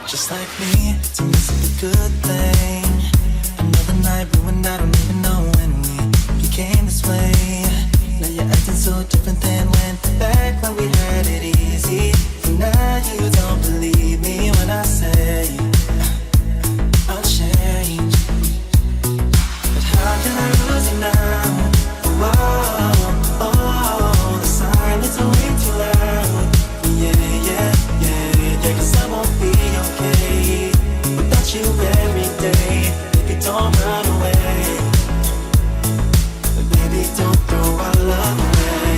Just like me, to me it's a good thing. Another night ruined, I don't even know when we became this way. Now you're acting so different than back when we had it easy. And now you don't believe me when I say I'll change. But how can I lose you now? Oh, the silence is way too loud. Yeah, 'cause I won't be okay without you every day. Baby, don't run away. Baby, don't throw our love away.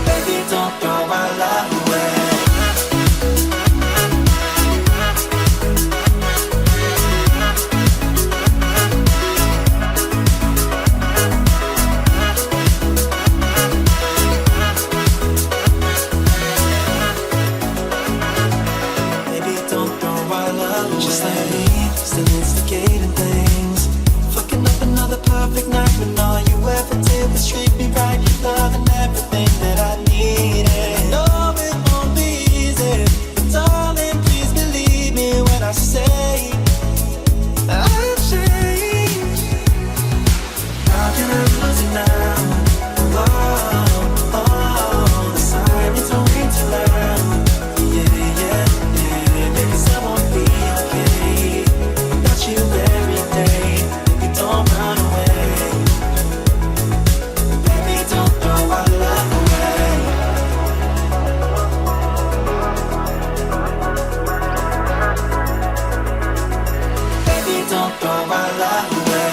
Baby, don't throw our love away. Just like me, still instigating things. Fucking up another perfect night when all you ever did was treat me right. Your love and everything that I needed. No, it won't be easy, but darling, please believe me when I say I'll change. How can I lose you now? Oh, the silence is way too loud. Yeah, 'cause I won't be okay without you every day. Baby, don't run away. Baby, don't throw our love away. Baby, don't throw our love away.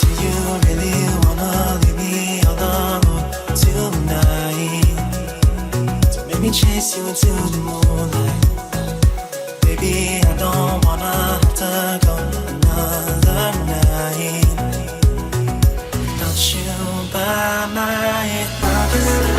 Do you really wanna leave me alone tonight? To make me chase you into the moonlight. Baby, I don't wanna have to go another night without you by my side.